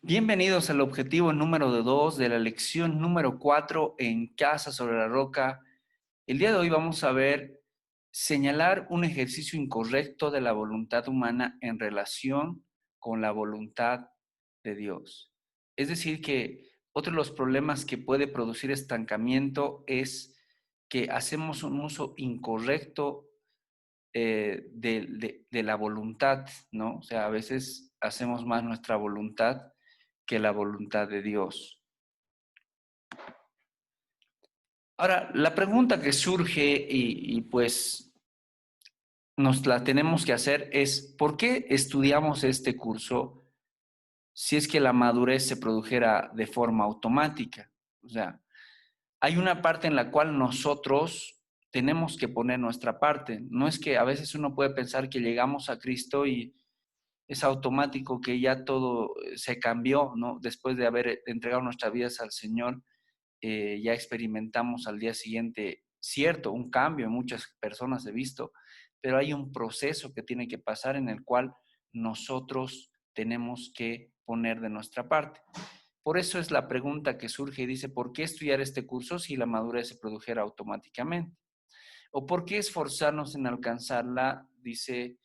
Bienvenidos al objetivo número 2 de la lección número 4 en Casa sobre la Roca. El día de hoy vamos a ver señalar un ejercicio incorrecto de la voluntad humana en relación con la voluntad de Dios. Es decir, que otro de los problemas que puede producir estancamiento es que hacemos un uso incorrecto de la voluntad, ¿no? O sea, a veces hacemos más nuestra voluntad que la voluntad de Dios. Ahora, la pregunta que surge y pues nos la tenemos que hacer es, ¿por qué estudiamos este curso si es que la madurez se produjera de forma automática? O sea, hay una parte en la cual nosotros tenemos que poner nuestra parte. No es que a veces uno puede pensar que llegamos a Cristo y es automático que ya todo se cambió, ¿no? Después de haber entregado nuestras vidas al Señor, ya experimentamos al día siguiente, cierto, un cambio en muchas personas he visto, pero hay un proceso que tiene que pasar en el cual nosotros tenemos que poner de nuestra parte. Por eso es la pregunta que surge y dice, ¿por qué estudiar este curso si la madurez se produjera automáticamente? ¿O por qué esforzarnos en alcanzarla? Dice,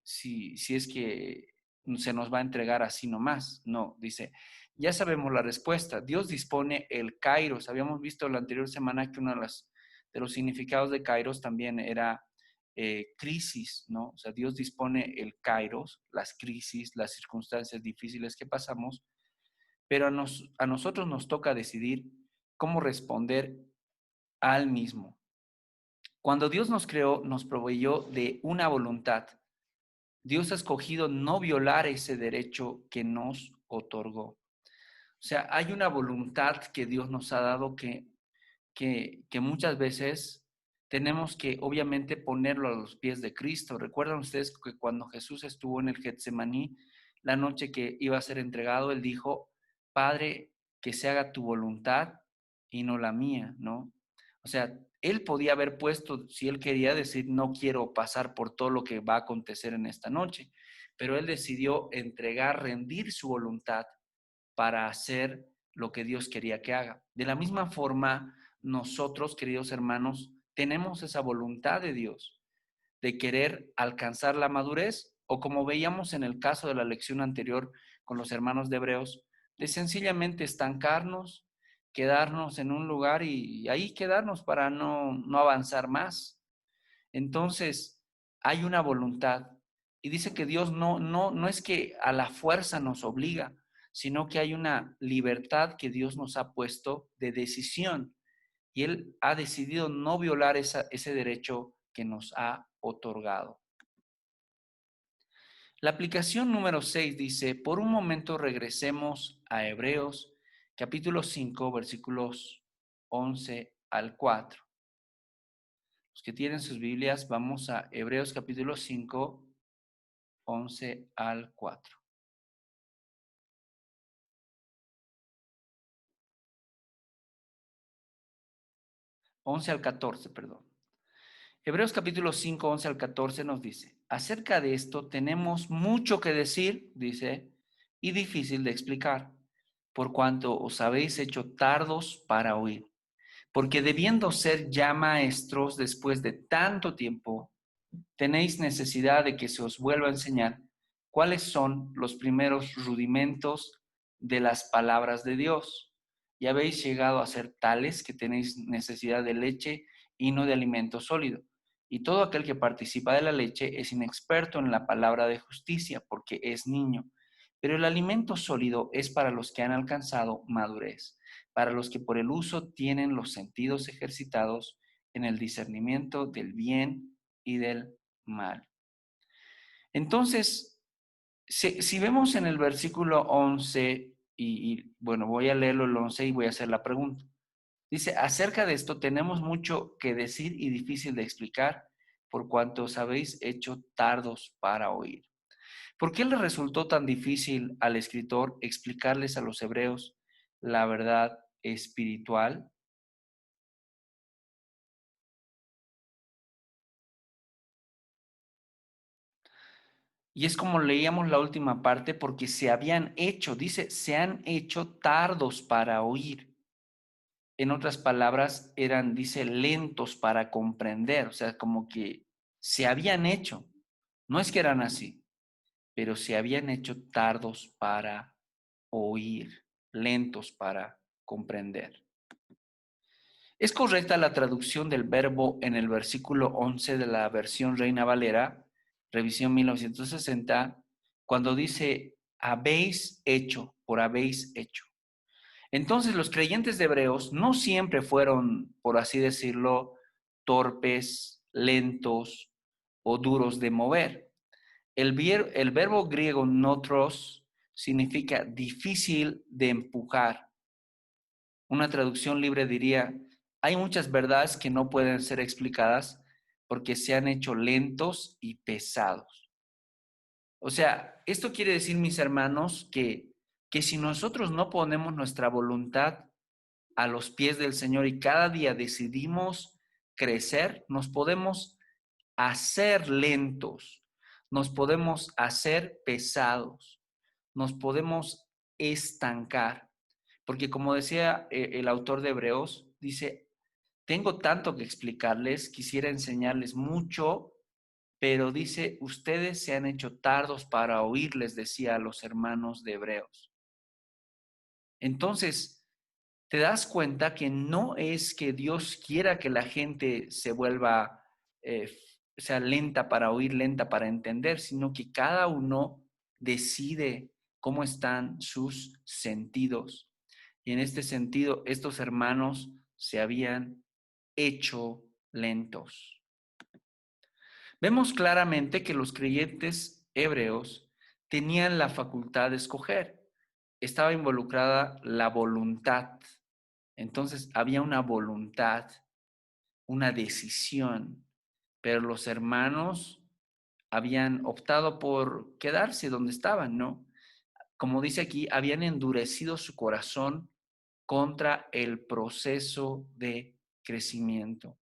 si es que se nos va a entregar así nomás. No, dice, ya sabemos la respuesta. Dios dispone el kairos. Habíamos visto la anterior semana que uno de los significados de kairos también era crisis, ¿no? O sea, Dios dispone el kairos, las crisis, las circunstancias difíciles que pasamos, pero a nosotros nos toca decidir cómo responder al mismo. Cuando Dios nos creó, nos proveyó de una voluntad. Dios ha escogido no violar ese derecho que nos otorgó. O sea, hay una voluntad que Dios nos ha dado que muchas veces tenemos que obviamente ponerlo a los pies de Cristo. ¿Recuerdan ustedes que cuando Jesús estuvo en el Getsemaní, la noche que iba a ser entregado, él dijo, Padre, que se haga tu voluntad y no la mía, ¿no? O sea, él podía haber puesto, si él quería decir, no quiero pasar por todo lo que va a acontecer en esta noche, pero él decidió entregar, rendir su voluntad para hacer lo que Dios quería que haga. De la misma forma, nosotros, queridos hermanos, tenemos esa voluntad de Dios de querer alcanzar la madurez o como veíamos en el caso de la lección anterior con los hermanos de Hebreos, de sencillamente estancarnos, quedarnos en un lugar y ahí quedarnos para no avanzar más. Entonces, hay una voluntad y dice que Dios no es que a la fuerza nos obliga, sino que hay una libertad que Dios nos ha puesto de decisión y Él ha decidido no violar ese derecho que nos ha otorgado. La aplicación número 6 dice, por un momento regresemos a Hebreos capítulo 5 versículos 11 al 4. Los que tienen sus Biblias, vamos a Hebreos capítulo 5, 11 al 4. 11 al 14, perdón. Hebreos capítulo 5, 11 al 14 nos dice, acerca de esto tenemos mucho que decir, dice, y difícil de explicar, por cuanto os habéis hecho tardos para oír. Porque debiendo ser ya maestros después de tanto tiempo, tenéis necesidad de que se os vuelva a enseñar cuáles son los primeros rudimentos de las palabras de Dios. Y habéis llegado a ser tales que tenéis necesidad de leche y no de alimento sólido. Y todo aquel que participa de la leche es inexperto en la palabra de justicia, porque es niño. Pero el alimento sólido es para los que han alcanzado madurez, para los que por el uso tienen los sentidos ejercitados en el discernimiento del bien y del mal. Entonces, si vemos en el versículo 11, bueno, voy a leerlo el 11 y voy a hacer la pregunta. Dice, acerca de esto tenemos mucho que decir y difícil de explicar, por cuanto os habéis hecho tardos para oír. ¿Por qué le resultó tan difícil al escritor explicarles a los hebreos la verdad espiritual? Y es como leíamos la última parte, porque se habían hecho, dice, se han hecho tardos para oír. En otras palabras, eran, dice, lentos para comprender, o sea, como que se habían hecho. No es que eran así, pero se habían hecho tardos para oír, lentos para comprender. Es correcta la traducción del verbo en el versículo 11 de la versión Reina Valera, revisión 1960, cuando dice, habéis hecho, por habéis hecho. Entonces los creyentes de Hebreos no siempre fueron, por así decirlo, torpes, lentos o duros de mover. El verbo griego notros significa difícil de empujar. Una traducción libre diría, hay muchas verdades que no pueden ser explicadas porque se han hecho lentos y pesados. O sea, esto quiere decir, mis hermanos, que si nosotros no ponemos nuestra voluntad a los pies del Señor y cada día decidimos crecer, nos podemos hacer lentos, nos podemos hacer pesados, nos podemos estancar. Porque como decía el autor de Hebreos, dice, tengo tanto que explicarles, quisiera enseñarles mucho, pero dice, ustedes se han hecho tardos para oír, les decía a los hermanos de Hebreos. Entonces, te das cuenta que no es que Dios quiera que la gente se vuelva, sea lenta para oír, lenta para entender, sino que cada uno decide cómo están sus sentidos. Y en este sentido, estos hermanos se habían hecho lentos. Vemos claramente que los creyentes hebreos tenían la facultad de escoger. Estaba involucrada la voluntad. Entonces había una voluntad, una decisión, pero los hermanos habían optado por quedarse donde estaban, ¿no? Como dice aquí, habían endurecido su corazón contra el proceso de crecimiento.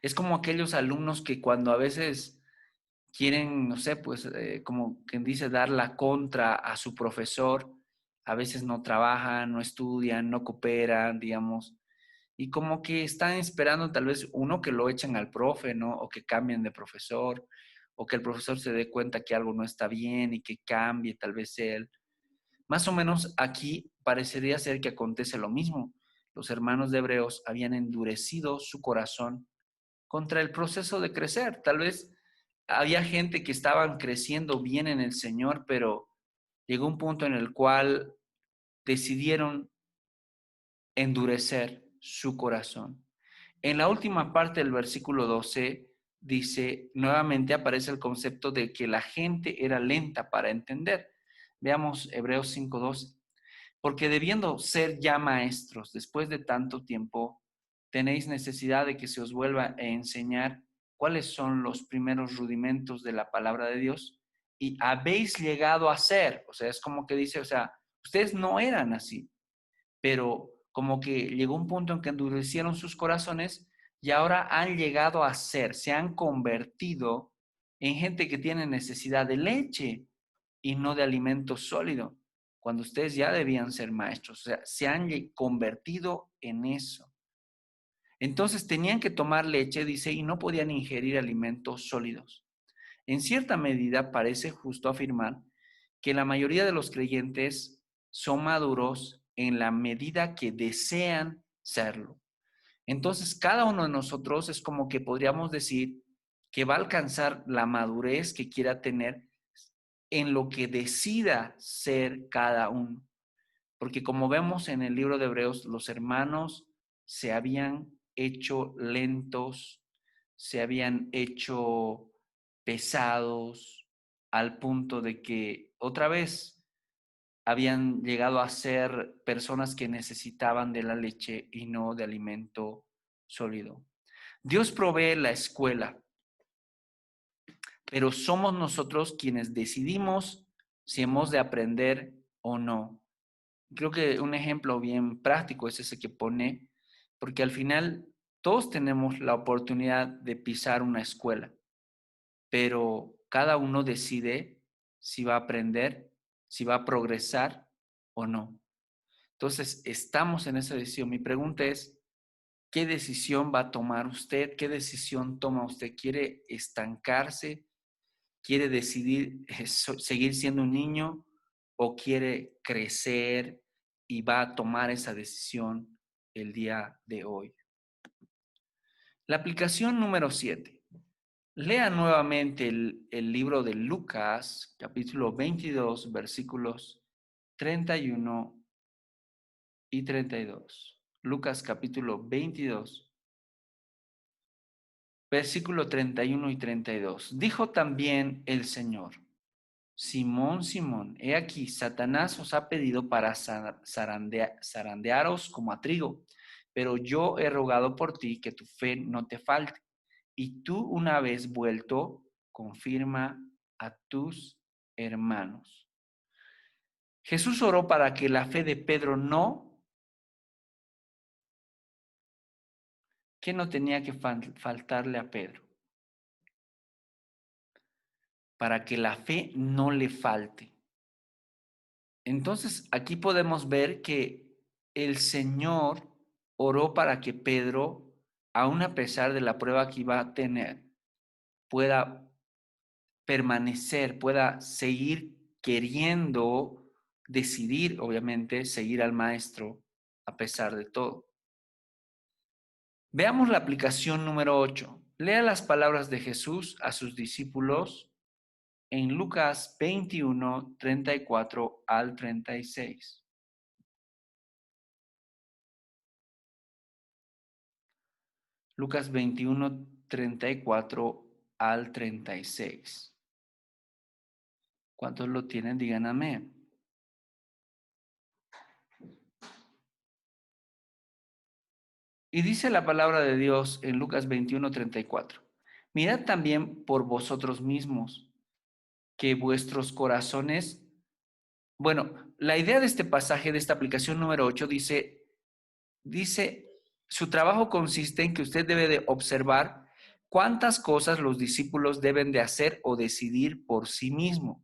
Es como aquellos alumnos que cuando a veces quieren, no sé, pues como quien dice, dar la contra a su profesor, a veces no trabajan, no estudian, no cooperan, digamos, y como que están esperando tal vez uno que lo echen al profe, ¿no? O que cambien de profesor, o que el profesor se dé cuenta que algo no está bien y que cambie tal vez él. Más o menos aquí parecería ser que acontece lo mismo. Los hermanos de Hebreos habían endurecido su corazón contra el proceso de crecer. Tal vez había gente que estaban creciendo bien en el Señor, pero llegó un punto en el cual decidieron endurecer su corazón. En la última parte del versículo 12 dice, nuevamente aparece el concepto de que la gente era lenta para entender. Veamos Hebreos 5:12. Porque debiendo ser ya maestros después de tanto tiempo, tenéis necesidad de que se os vuelva a enseñar cuáles son los primeros rudimentos de la palabra de Dios y habéis llegado a ser, o sea, es como que dice, o sea, ustedes no eran así, pero como que llegó un punto en que endurecieron sus corazones y ahora han llegado a ser, se han convertido en gente que tiene necesidad de leche y no de alimento sólido, cuando ustedes ya debían ser maestros, o sea, se han convertido en eso. Entonces tenían que tomar leche, dice, y no podían ingerir alimentos sólidos. En cierta medida parece justo afirmar que la mayoría de los creyentes son maduros en la medida que desean serlo. Entonces, cada uno de nosotros es como que podríamos decir que va a alcanzar la madurez que quiera tener en lo que decida ser cada uno. Porque como vemos en el libro de Hebreos, los hermanos se habían hecho lentos, se habían hecho pesados, al punto de que otra vez habían llegado a ser personas que necesitaban de la leche y no de alimento sólido. Dios provee la escuela, pero somos nosotros quienes decidimos si hemos de aprender o no. Creo que un ejemplo bien práctico es ese que pone, porque al final todos tenemos la oportunidad de pisar una escuela, pero cada uno decide si va a aprender, si va a progresar o no. Entonces, estamos en esa decisión. Mi pregunta es, ¿qué decisión va a tomar usted? ¿Qué decisión toma usted? ¿Quiere estancarse? ¿Quiere decidir seguir siendo un niño o quiere crecer y va a tomar esa decisión el día de hoy? La aplicación número 7. Lea nuevamente el libro de Lucas, capítulo 22, versículos 31 y 32. Lucas capítulo 22, versículo 31 y 32. Dijo también el Señor: Simón, Simón, he aquí, Satanás os ha pedido para zarandearos como a trigo, pero yo he rogado por ti que tu fe no te falte. Y tú, una vez vuelto, confirma a tus hermanos. Jesús oró para que la fe de Pedro que no tenía que faltarle a Pedro, para que la fe no le falte. Entonces, aquí podemos ver que el Señor oró para que Pedro, aun a pesar de la prueba que iba a tener, pueda permanecer, pueda seguir queriendo decidir, obviamente, seguir al Maestro a pesar de todo. Veamos la aplicación número 8. Lea las palabras de Jesús a sus discípulos en Lucas 21, 34 al 36. Lucas 21, 34 al 36. ¿Cuántos lo tienen? Digan amén. Y dice la palabra de Dios en Lucas 21, 34. Mirad también por vosotros mismos que vuestros corazones... Bueno, la idea de este pasaje, de esta aplicación número 8, dice, su trabajo consiste en que usted debe de observar cuántas cosas los discípulos deben de hacer o decidir por sí mismo.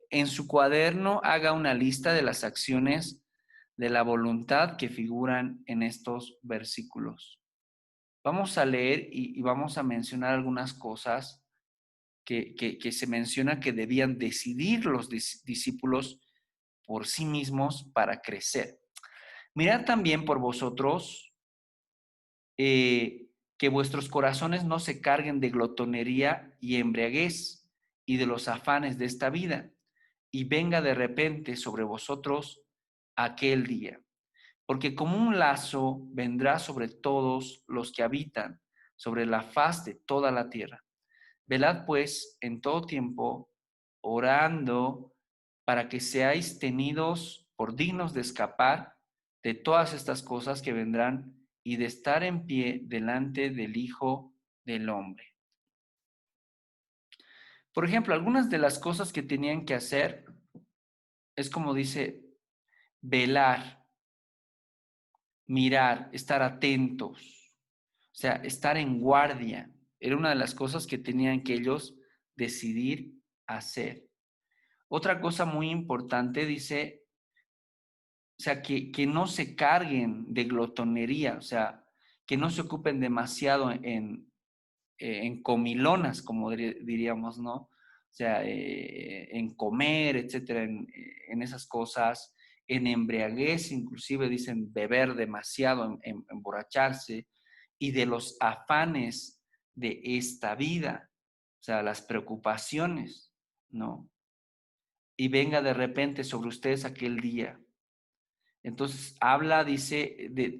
En su cuaderno haga una lista de las acciones de la voluntad que figuran en estos versículos. Vamos a leer y vamos a mencionar algunas cosas que se menciona que debían decidir los discípulos por sí mismos para crecer. Mirad también por vosotros que vuestros corazones no se carguen de glotonería y embriaguez y de los afanes de esta vida, y venga de repente sobre vosotros aquel día. Porque como un lazo vendrá sobre todos los que habitan sobre la faz de toda la tierra. Velad pues en todo tiempo, orando para que seáis tenidos por dignos de escapar de todas estas cosas que vendrán y de estar en pie delante del Hijo del Hombre. Por ejemplo, algunas de las cosas que tenían que hacer es como dice, velar, mirar, estar atentos, o sea, estar en guardia. Era una de las cosas que tenían que ellos decidir hacer. Otra cosa muy importante dice, o sea, que no se carguen de glotonería, o sea, que no se ocupen demasiado en comilonas, como diríamos, ¿no? O sea, en comer, etcétera, en esas cosas, en embriaguez, inclusive dicen beber demasiado, emborracharse, y de los afanes de esta vida, o sea, las preocupaciones, ¿no? Y venga de repente sobre ustedes aquel día. Entonces,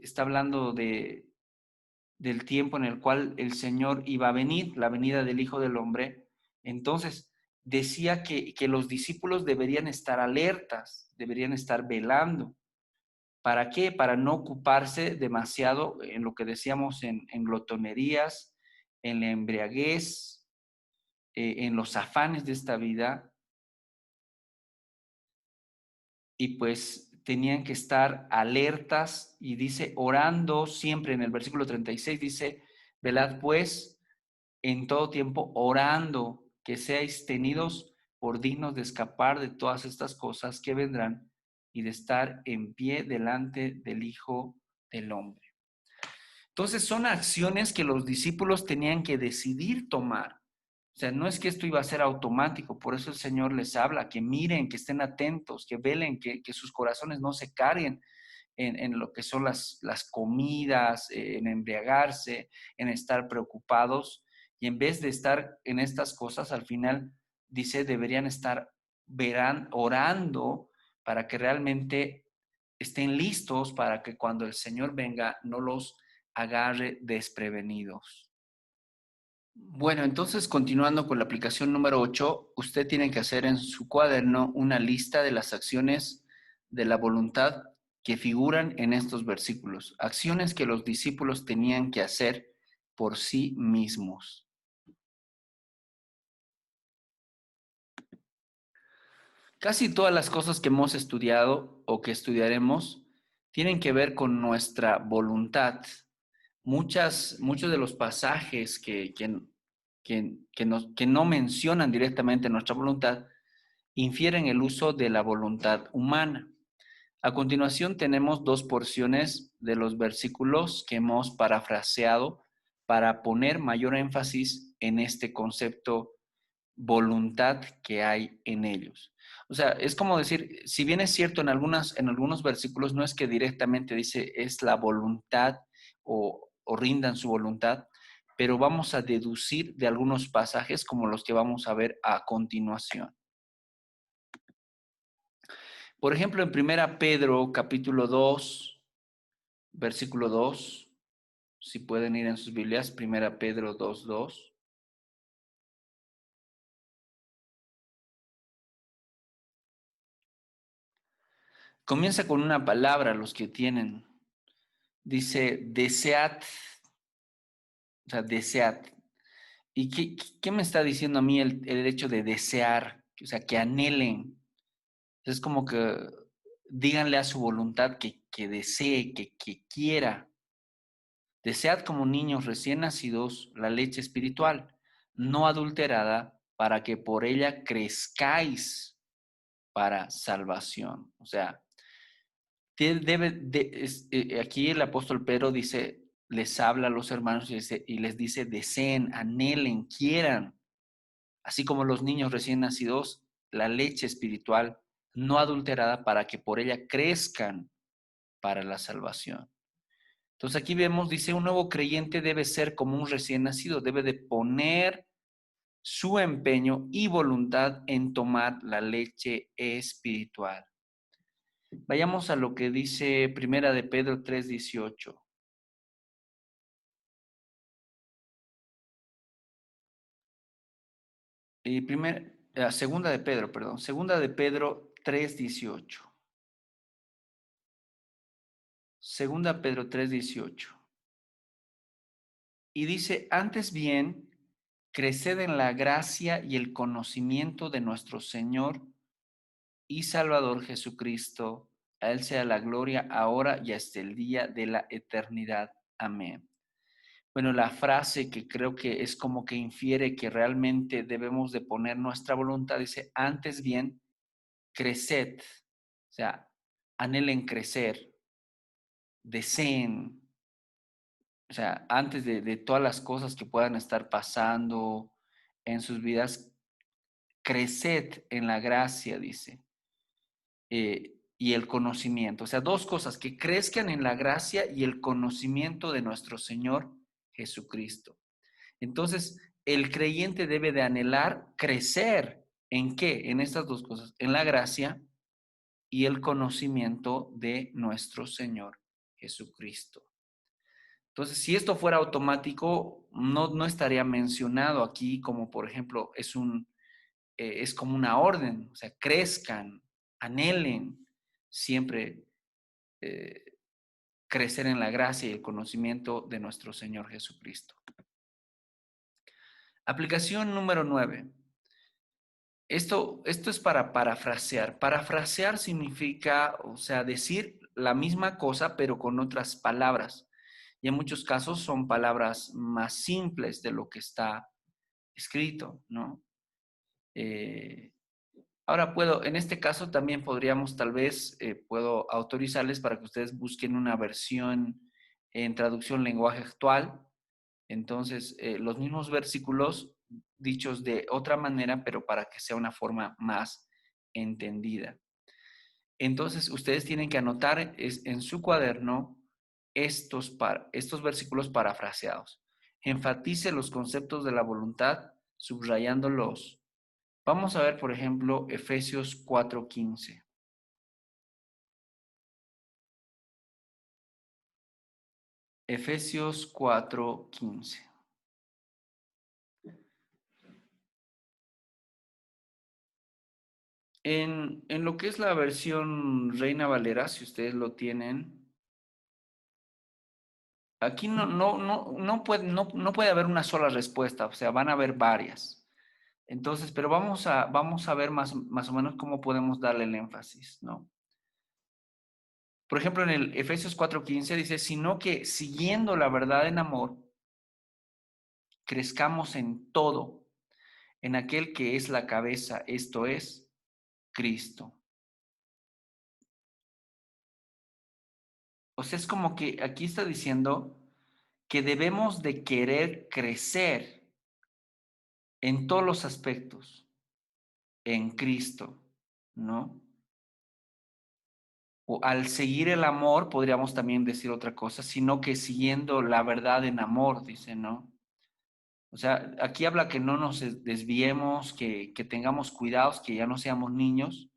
está hablando del tiempo en el cual el Señor iba a venir, la venida del Hijo del Hombre. Entonces, decía que los discípulos deberían estar alertas, deberían estar velando. ¿Para qué? Para no ocuparse demasiado en lo que decíamos en glotonerías, en la embriaguez, en los afanes de esta vida. Y pues tenían que estar alertas y dice orando siempre en el versículo 36 dice, velad pues en todo tiempo orando que seáis tenidos por dignos de escapar de todas estas cosas que vendrán y de estar en pie delante del Hijo del Hombre. Entonces son acciones que los discípulos tenían que decidir tomar. O sea, no es que esto iba a ser automático, por eso el Señor les habla, que miren, que estén atentos, que velen, que sus corazones no se carguen en lo que son las comidas, en embriagarse, en estar preocupados. Y en vez de estar en estas cosas, al final dice, deberían estar orando para que realmente estén listos para que cuando el Señor venga no los agarre desprevenidos. Bueno, entonces continuando con la aplicación número 8, usted tiene que hacer en su cuaderno una lista de las acciones de la voluntad que figuran en estos versículos, acciones que los discípulos tenían que hacer por sí mismos. Casi todas las cosas que hemos estudiado o que estudiaremos tienen que ver con nuestra voluntad. Muchos de los pasajes que no mencionan directamente nuestra voluntad infieren el uso de la voluntad humana. A continuación tenemos dos porciones de los versículos que hemos parafraseado para poner mayor énfasis en este concepto voluntad que hay en ellos. O sea, es como decir, si bien es cierto en algunos versículos no es que directamente dice es la voluntad o rindan su voluntad, pero vamos a deducir de algunos pasajes como los que vamos a ver a continuación. Por ejemplo, en 1 Pedro capítulo 2, versículo 2, si pueden ir en sus Biblias, 1 Pedro 2:2. Comienza con una palabra, los que tienen. Dice, desead, o sea, desead. ¿Y qué me está diciendo a mí el hecho de desear? O sea, que anhelen. Es como que díganle a su voluntad que desee, que quiera. Desead como niños recién nacidos la leche espiritual, no adulterada, para que por ella crezcáis para salvación. O sea, aquí el apóstol Pedro dice, les habla a los hermanos y les dice, deseen, anhelen, quieran, así como los niños recién nacidos, la leche espiritual no adulterada para que por ella crezcan para la salvación. Entonces aquí vemos, dice, un nuevo creyente debe ser como un recién nacido, debe de poner su empeño y voluntad en tomar la leche espiritual. Vayamos a lo que dice Primera de Pedro 3:18. Y Segunda de Pedro 3:18. Segunda Pedro 3:18. Y dice, antes bien, creced en la gracia y el conocimiento de nuestro Señor y Salvador Jesucristo. A Él sea la gloria ahora y hasta el día de la eternidad. Amén. Bueno, la frase que creo que es como que infiere que realmente debemos de poner nuestra voluntad, dice, antes bien, creced, o sea, anhelen crecer, deseen, o sea, antes de todas las cosas que puedan estar pasando en sus vidas, creced en la gracia, dice, y el conocimiento. O sea, dos cosas, que crezcan en la gracia y el conocimiento de nuestro Señor Jesucristo. Entonces, el creyente debe de anhelar crecer. ¿En qué? En estas dos cosas, en la gracia y el conocimiento de nuestro Señor Jesucristo. Entonces, si esto fuera automático, no estaría mencionado aquí como, por ejemplo, es como una orden, o sea, crezcan, anhelen siempre eh, crecer en la gracia y el conocimiento de nuestro Señor Jesucristo. Aplicación número 9. Esto es para parafrasear. Parafrasear significa, o sea, decir la misma cosa, pero con otras palabras. Y en muchos casos son palabras más simples de lo que está escrito, ¿no? Eh, Ahora puedo, en este caso también podríamos, tal vez, puedo autorizarles para que ustedes busquen una versión en traducción lenguaje actual. Entonces, los mismos versículos dichos de otra manera, pero para que sea una forma más entendida. Entonces, ustedes tienen que anotar en su cuaderno estos versículos parafraseados. Enfatice los conceptos de la voluntad subrayándolos. Vamos a ver, por ejemplo, Efesios 4:15. Efesios 4:15. En lo que es la versión Reina Valera, si ustedes lo tienen, aquí no puede haber una sola respuesta, o sea, van a haber varias. Entonces, pero vamos a ver más o menos cómo podemos darle el énfasis, ¿no? Por ejemplo, en el Efesios 4:15 dice, sino que siguiendo la verdad en amor, crezcamos en todo, en aquel que es la cabeza, esto es Cristo. O sea, es como que aquí está diciendo que debemos de querer crecer en todos los aspectos en Cristo, ¿no? O al seguir el amor, podríamos también decir otra cosa, sino que siguiendo la verdad en amor, dice, ¿no? O sea, aquí habla que no nos desviemos, que tengamos cuidados, que ya no seamos niños,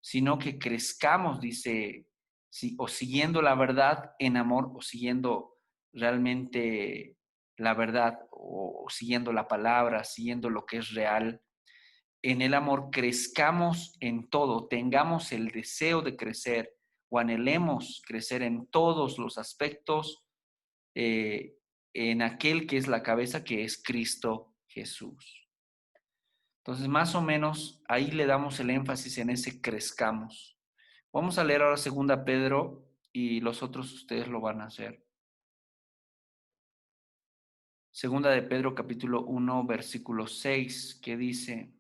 sino que crezcamos, dice, o siguiendo la verdad en amor, o siguiendo realmente la verdad, o siguiendo la palabra, siguiendo lo que es real. En el amor crezcamos en todo, tengamos el deseo de crecer o anhelemos crecer en todos los aspectos, eh, en aquel que es la cabeza, que es Cristo Jesús. Entonces, más o menos, ahí le damos el énfasis en ese crezcamos. Vamos a leer ahora segunda Pedro y los otros ustedes lo van a hacer. Segunda de Pedro capítulo 1 versículo 6, que dice,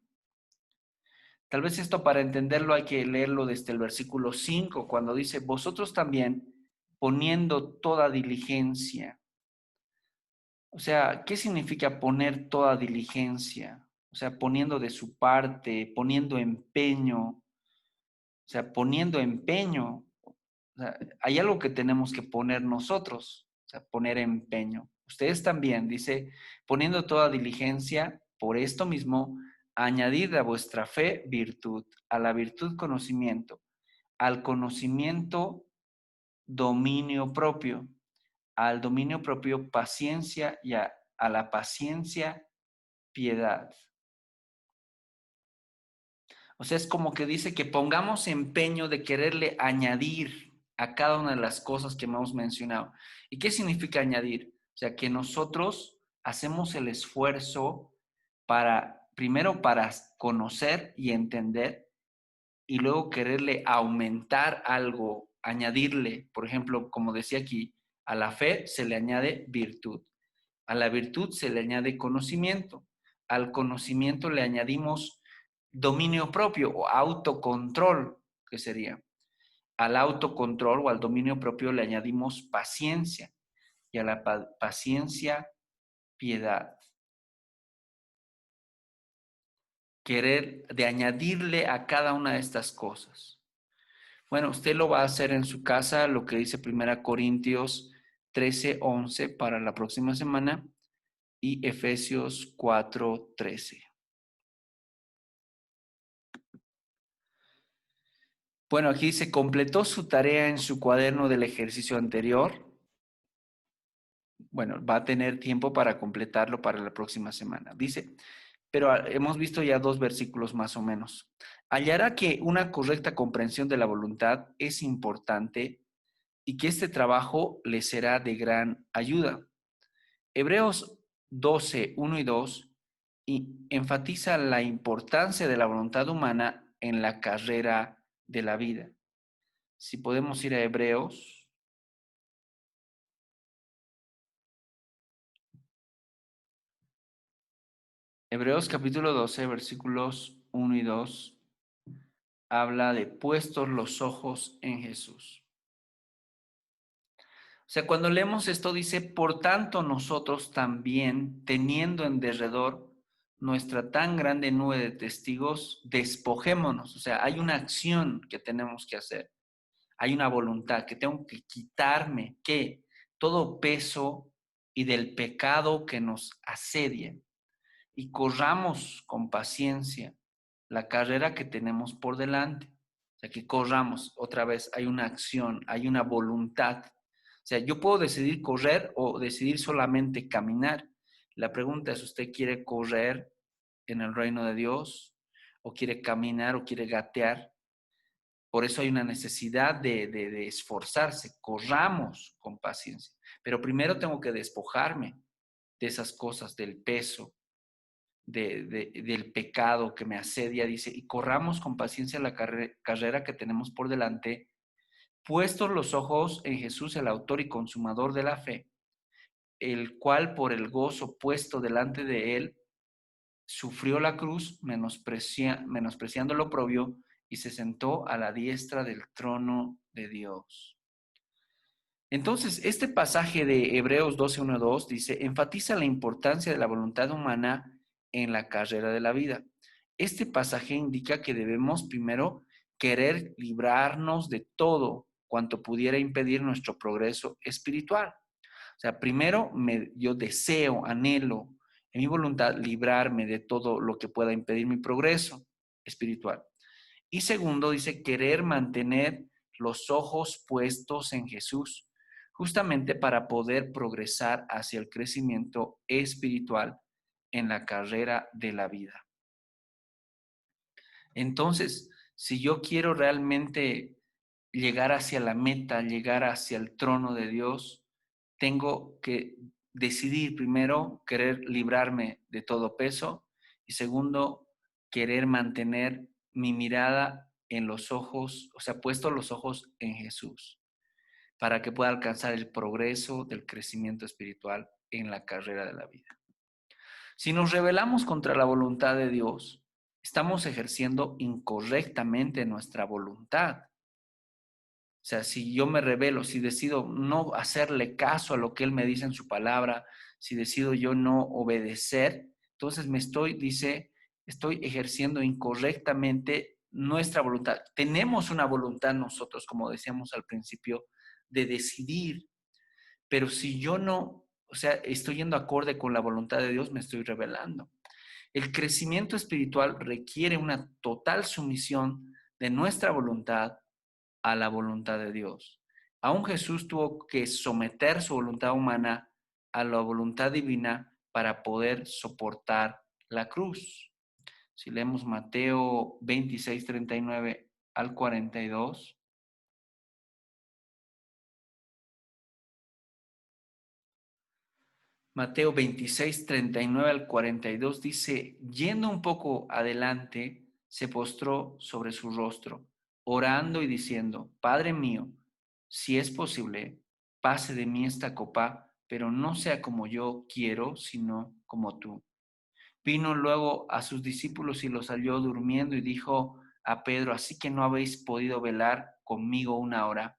tal vez esto para entenderlo hay que leerlo desde el versículo 5, cuando dice, vosotros también poniendo toda diligencia. O sea, ¿qué significa poner toda diligencia? O sea, poniendo de su parte, poniendo empeño, o sea, poniendo empeño. O sea, hay algo que tenemos que poner nosotros, o sea, poner empeño. Ustedes también, dice, poniendo toda diligencia, por esto mismo, añadid a vuestra fe virtud, a la virtud conocimiento, al conocimiento dominio propio, al dominio propio paciencia y a la paciencia piedad. O sea, es como que dice que pongamos empeño de quererle añadir a cada una de las cosas que hemos mencionado. ¿Y qué significa añadir? O sea, que nosotros hacemos el esfuerzo para, primero para conocer y entender, y luego quererle aumentar algo, añadirle, por ejemplo, como decía aquí, a la fe se le añade virtud, a la virtud se le añade conocimiento, al conocimiento le añadimos dominio propio o autocontrol, que sería. Al autocontrol o al dominio propio le añadimos paciencia y a la paciencia piedad. Querer de añadirle a cada una de estas cosas. Bueno, usted lo va a hacer en su casa, lo que dice 1 Corintios 13:11 para la próxima semana y Efesios 4:13. Bueno, aquí dice, completó su tarea en su cuaderno del ejercicio anterior. Bueno, va a tener tiempo para completarlo para la próxima semana. Dice, pero hemos visto ya 2 versículos más o menos. Hallará que una correcta comprensión de la voluntad es importante y que este trabajo le será de gran ayuda. Hebreos 12:1 y 2 y enfatiza la importancia de la voluntad humana en la carrera de la vida. Si podemos ir a Hebreos. Hebreos capítulo 12, versículos 1 y 2, habla de puestos los ojos en Jesús. O sea, cuando leemos esto dice, por tanto nosotros también, teniendo en derredor nuestra tan grande nube de testigos, despojémonos. O sea, hay una acción que tenemos que hacer. Hay una voluntad que tengo que quitarme, que todo peso y del pecado que nos asedia y corramos con paciencia la carrera que tenemos por delante. O sea, que corramos, otra vez, hay una acción, hay una voluntad. O sea, yo puedo decidir correr o decidir solamente caminar. La pregunta es, ¿usted quiere correr en el reino de Dios o quiere caminar o quiere gatear? Por eso hay una necesidad de esforzarse. Corramos con paciencia. Pero primero tengo que despojarme de esas cosas, del peso, del pecado que me asedia, dice, y corramos con paciencia la carrera que tenemos por delante, puestos los ojos en Jesús, el autor y consumador de la fe, el cual por el gozo puesto delante de él, sufrió la cruz, menospreciando lo oprobio, y se sentó a la diestra del trono de Dios. Entonces, este pasaje de Hebreos 12, 1, 2 dice, enfatiza la importancia de la voluntad humana en la carrera de la vida. Este pasaje indica que debemos primero querer librarnos de todo cuanto pudiera impedir nuestro progreso espiritual. O sea, primero yo deseo, anhelo en mi voluntad librarme de todo lo que pueda impedir mi progreso espiritual. Y segundo, dice querer mantener los ojos puestos en Jesús, justamente para poder progresar hacia el crecimiento espiritual en la carrera de la vida. Entonces, si yo quiero realmente llegar hacia la meta, llegar hacia el trono de Dios, tengo que decidir primero querer librarme de todo peso y segundo, querer mantener mi mirada en los ojos, o sea, puesto los ojos en Jesús, para que pueda alcanzar el progreso del crecimiento espiritual en la carrera de la vida. Si nos rebelamos contra la voluntad de Dios, estamos ejerciendo incorrectamente nuestra voluntad. O sea, si yo me rebelo, si decido no hacerle caso a lo que Él me dice en su palabra, si decido yo no obedecer, entonces estoy ejerciendo incorrectamente nuestra voluntad. Tenemos una voluntad nosotros, como decíamos al principio, de decidir, pero si yo no, o sea, estoy yendo acorde con la voluntad de Dios, me estoy rebelando. El crecimiento espiritual requiere una total sumisión de nuestra voluntad a la voluntad de Dios. Aún Jesús tuvo que someter su voluntad humana a la voluntad divina para poder soportar la cruz. Si leemos Mateo 26, 39 al 42. Mateo 26, 39 al 42 dice, yendo un poco adelante, se postró sobre su rostro, orando y diciendo, Padre mío, si es posible, pase de mí esta copa, pero no sea como yo quiero, sino como tú. Vino luego a sus discípulos y los halló durmiendo y dijo a Pedro, así que no habéis podido velar conmigo una hora.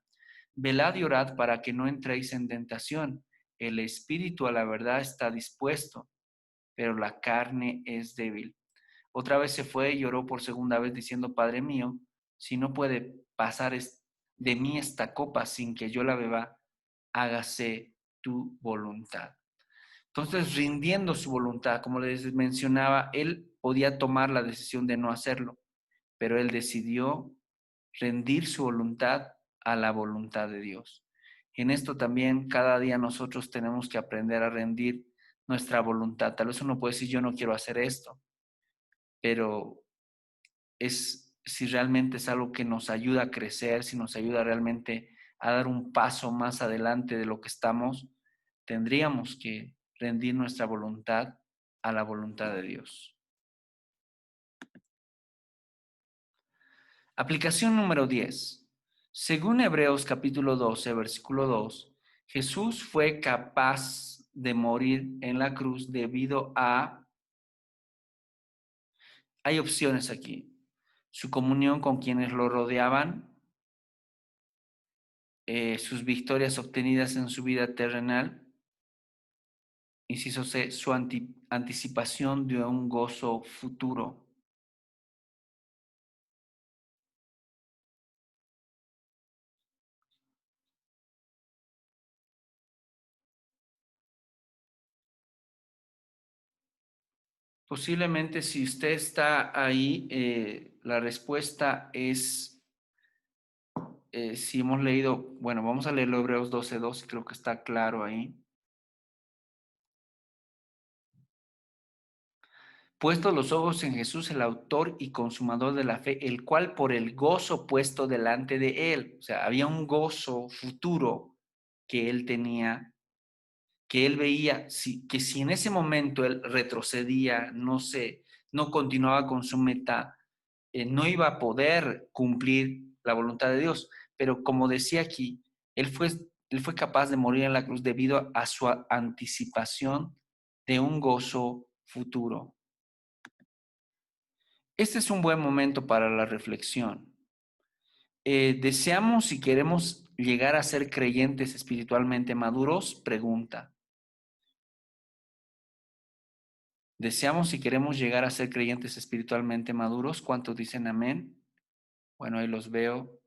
Velad y orad para que no entréis en tentación. El espíritu a la verdad está dispuesto, pero la carne es débil. Otra vez se fue y oró por segunda vez diciendo, Padre mío, si no puede pasar de mí esta copa sin que yo la beba, hágase tu voluntad. Entonces, rindiendo su voluntad, como les mencionaba, él podía tomar la decisión de no hacerlo, pero él decidió rendir su voluntad a la voluntad de Dios. Y en esto también cada día nosotros tenemos que aprender a rendir nuestra voluntad. Tal vez uno puede decir, yo no quiero hacer esto, pero es si realmente es algo que nos ayuda a crecer, si nos ayuda realmente a dar un paso más adelante de lo que estamos, tendríamos que rendir nuestra voluntad a la voluntad de Dios. Aplicación número 10. Según Hebreos capítulo 12, versículo 2, Jesús fue capaz de morir en la cruz debido a Hay opciones aquí. Su comunión con quienes lo rodeaban, sus victorias obtenidas en su vida terrenal, inciso C, su anticipación de un gozo futuro. Posiblemente si usted está ahí, la respuesta es, si hemos leído, bueno, vamos a leer Hebreos 12:2, creo que está claro ahí. Puestos los ojos en Jesús, el autor y consumador de la fe, el cual por el gozo puesto delante de él, o sea, había un gozo futuro que él tenía, que él veía, que si en ese momento él retrocedía, no continuaba con su meta, no iba a poder cumplir la voluntad de Dios. Pero como decía aquí, él fue, él fue capaz de morir en la cruz debido a su anticipación de un gozo futuro. Este es un buen momento para la reflexión. ¿Deseamos y queremos llegar a ser creyentes espiritualmente maduros? Pregunta. ¿Deseamos y queremos llegar a ser creyentes espiritualmente maduros? ¿Cuántos dicen amén? Bueno, ahí los veo.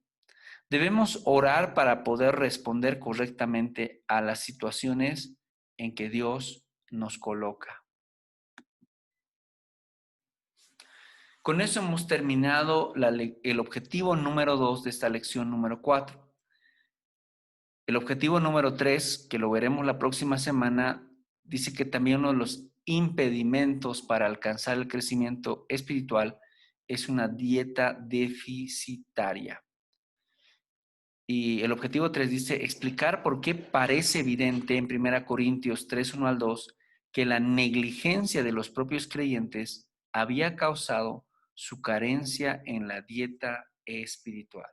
Debemos orar para poder responder correctamente a las situaciones en que Dios nos coloca. Con eso hemos terminado el objetivo número 2 de esta lección número 4. El objetivo número 3, que lo veremos la próxima semana, dice que también uno de los impedimentos para alcanzar el crecimiento espiritual es una dieta deficitaria. Y el objetivo 3 dice explicar por qué parece evidente en 1 Corintios 3, 1 al 2, que la negligencia de los propios creyentes había causado su carencia en la dieta espiritual.